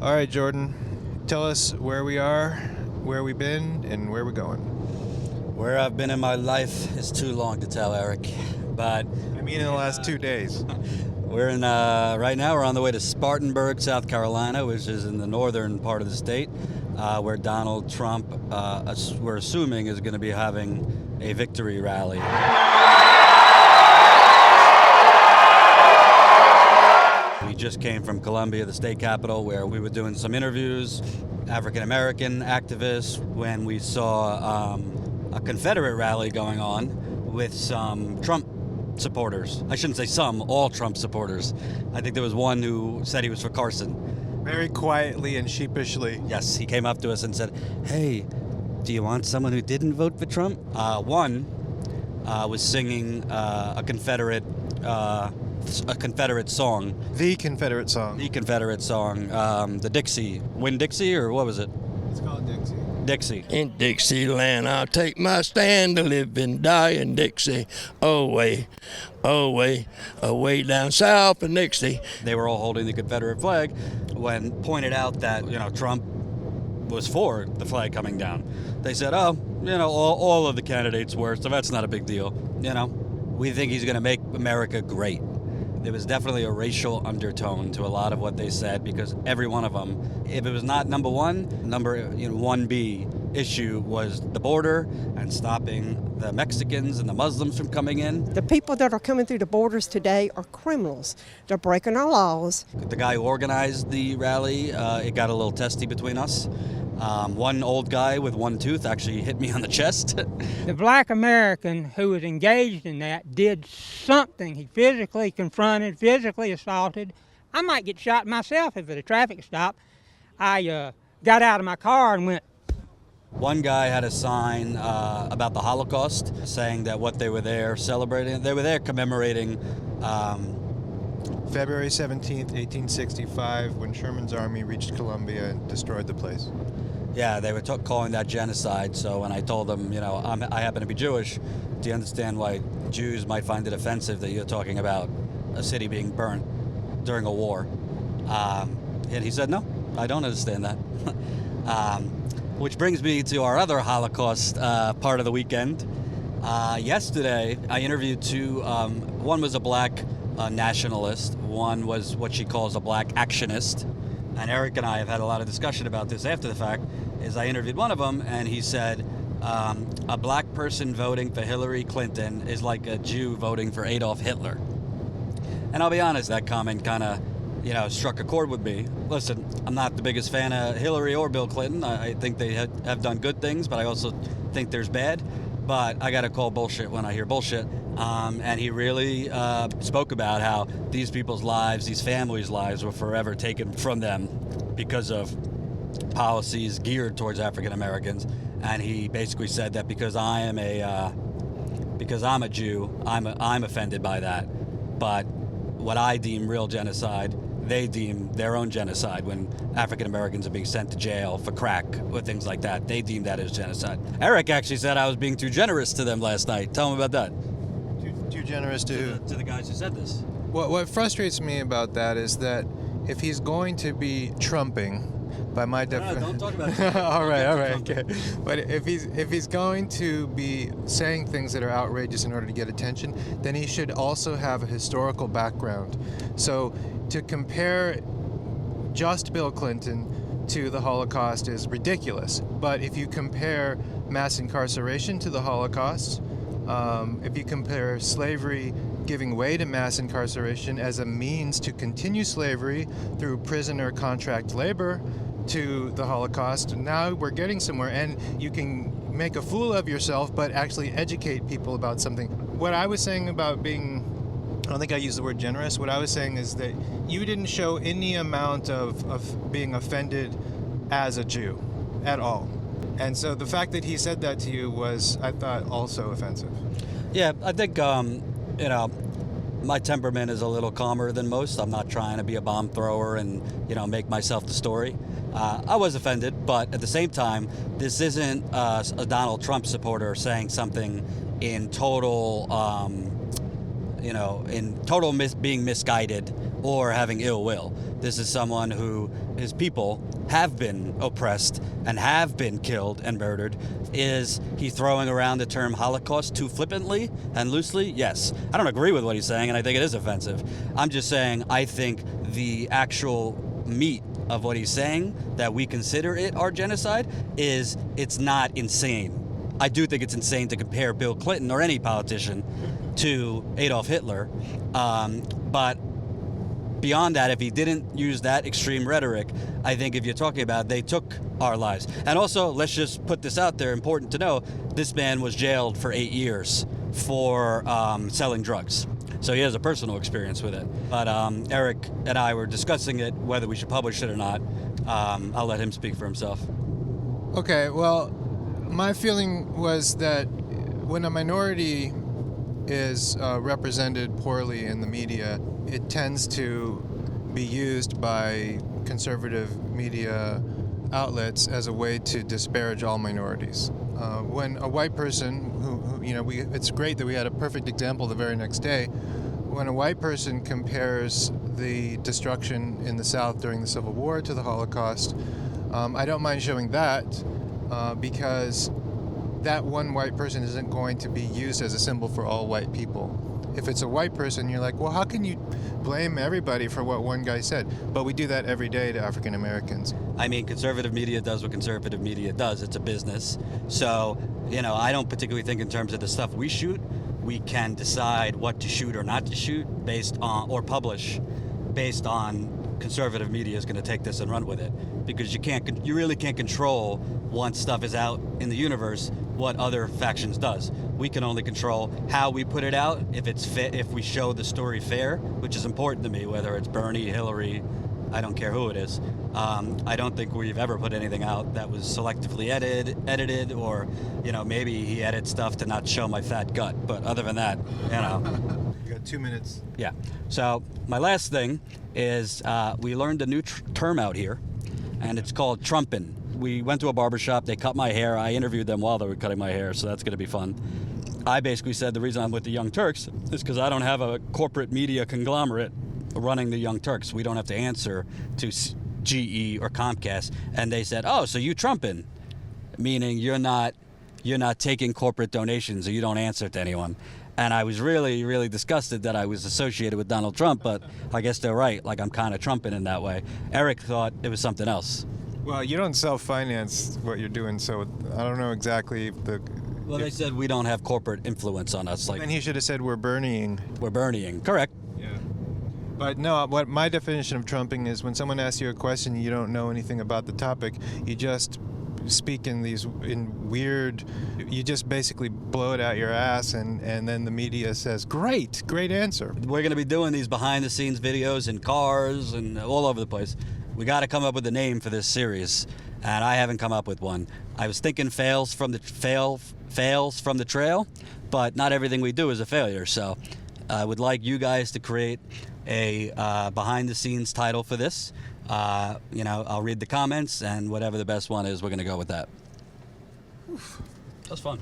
All right, Jordan, tell us where we are, where we've been, and where we're going. Where I've been in my life is too long to tell, Eric. But I mean, in the last 2 days. we're in right now. We're on the way to Spartanburg, South Carolina, which is in the northern part of the state, where Donald Trump, we're assuming, is going to be having a victory rally. We just came from Columbia, the state capital, where we were doing some interviews, African-American activists, when we saw a Confederate rally going on with some Trump supporters. I shouldn't say some, all Trump supporters. I think there was one who said he was for Carson. Very quietly and sheepishly. Yes, he came up to us and said, "Hey, do you want someone who didn't vote for Trump?" One was singing a Confederate song. The Confederate song. The Confederate song, the Dixie. Win Dixie, or what was it? It's called Dixie. Dixie. In Dixieland, I'll take my stand to live and die in Dixie. Away, away, away down south in Dixie. They were all holding the Confederate flag when pointed out that, Trump was for the flag coming down. They said, all of the candidates were, so that's not a big deal. We think he's going to make America great. There was definitely a racial undertone to a lot of what they said, because every one of them, if it was not number 1B issue was the border and stopping the Mexicans and the Muslims from coming in. The people that are coming through the borders today are criminals. They're breaking our laws. The guy who organized the rally, it got a little testy between us. One old guy with one tooth actually hit me on the chest. The black American who was engaged in that did something. He physically confronted, physically assaulted. I might get shot myself if at a traffic stop. I got out of my car and went. One guy had a sign about the Holocaust saying that what they were there celebrating, they were there commemorating February 17th, 1865, when Sherman's army reached Columbia and destroyed the place. Yeah, they were calling that genocide. So when I told them, I happen to be Jewish, do you understand why Jews might find it offensive that you're talking about a city being burnt during a war? And he said, no, I don't understand that. Which brings me to our other Holocaust part of the weekend. Yesterday, I interviewed two. One was a black nationalist. One was what she calls a black actionist. And Eric and I have had a lot of discussion about this after the fact. Is I interviewed one of them, and he said, a black person voting for Hillary Clinton is like a Jew voting for Adolf Hitler. And I'll be honest, that comment kind of, struck a chord with me. Listen, I'm not the biggest fan of Hillary or Bill Clinton. I think they have done good things, but I also think there's bad. But I got to call bullshit when I hear bullshit. And he really spoke about how these people's lives, these families' lives, were forever taken from them because of policies geared towards African Americans. And he basically said that because I'm a Jew, I'm offended by that. But what I deem real genocide, they deem their own genocide. When African Americans are being sent to jail for crack or things like that, they deem that as genocide. Eric actually said I was being too generous to them last night. Tell him about that. Too generous to the guys who said this. What frustrates me about that is that if he's going to be trumping, by my definition, don't talk about it. all right, okay. But if he's going to be saying things that are outrageous in order to get attention, then he should also have a historical background. So to compare just Bill Clinton to the Holocaust is ridiculous. But if you compare mass incarceration to the Holocaust, if you compare slavery giving way to mass incarceration as a means to continue slavery through prisoner contract labor to the Holocaust, now we're getting somewhere, and you can make a fool of yourself but actually educate people about something. What I was saying about being, I don't think I used the word generous, what I was saying is that you didn't show any amount of being offended as a Jew at all. And so the fact that he said that to you was, I thought, also offensive. Yeah, I think, my temperament is a little calmer than most. I'm not trying to be a bomb thrower and, make myself the story. I was offended, but at the same time, this isn't a Donald Trump supporter saying something in total, being misguided or having ill will. This is someone who his people have been oppressed and have been killed and murdered. Is he throwing around the term Holocaust too flippantly and loosely? Yes. I don't agree with what he's saying, and I think it is offensive. I'm just saying I think the actual meat of what he's saying, that we consider it our genocide, is it's not insane. I do think it's insane to compare Bill Clinton or any politician to Adolf Hitler, but beyond that, if he didn't use that extreme rhetoric, I think if you're talking about they took our lives. And also, let's just put this out there, important to know, this man was jailed for 8 years for selling drugs. So he has a personal experience with it. But Eric and I were discussing it, whether we should publish it or not. I'll let him speak for himself. Okay, well, my feeling was that when a minority is represented poorly in the media, it tends to be used by conservative media outlets as a way to disparage all minorities. When a white person it's great that we had a perfect example the very next day. When a white person compares the destruction in the South during the Civil War to the Holocaust, I don't mind showing that because that one white person isn't going to be used as a symbol for all white people. If it's a white person, you're like, well, how can you blame everybody for what one guy said? But we do that every day to African Americans. I mean, conservative media does what conservative media does. It's a business. So, I don't particularly think in terms of the stuff we shoot, we can decide what to shoot or not to shoot based on, or publish based on conservative media is going to take this and run with it. Because you really can't control once stuff is out in the universe what other factions does. We can only control how we put it out, if it's fit, if we show the story fair, which is important to me, whether it's Bernie, Hillary, I don't care who it is. I don't think we've ever put anything out that was selectively edited, or maybe he edits stuff to not show my fat gut. But other than that, You got 2 minutes. Yeah. So my last thing is we learned a new term out here, and it's called trumpin'. We went to a barbershop, they cut my hair, I interviewed them while they were cutting my hair, so that's going to be fun. I basically said the reason I'm with the Young Turks is because I don't have a corporate media conglomerate running the Young Turks. We don't have to answer to GE or Comcast. And they said, oh, so you trumpin', meaning you're not taking corporate donations, or you don't answer to anyone. And I was really, really disgusted that I was associated with Donald Trump, but I guess they're right, like I'm kind of trumping in that way. Eric thought it was something else. Well, you don't self-finance what you're doing, so I don't know exactly Well, they said we don't have corporate influence on us. And he should have said we're Bernieing. We're Bernieing, correct. Yeah. But no, what my definition of trumping is when someone asks you a question, you don't know anything about the topic, you just speak you just basically blow it out your ass, and then the media says, great answer. We're going to be doing these behind-the-scenes videos in cars and all over the place. We got to come up with a name for this series, and I haven't come up with one. I was thinking fails from the trail, but not everything we do is a failure. So I would like you guys to create a behind-the-scenes title for this. I'll read the comments, and whatever the best one is, we're going to go with that. That was fun.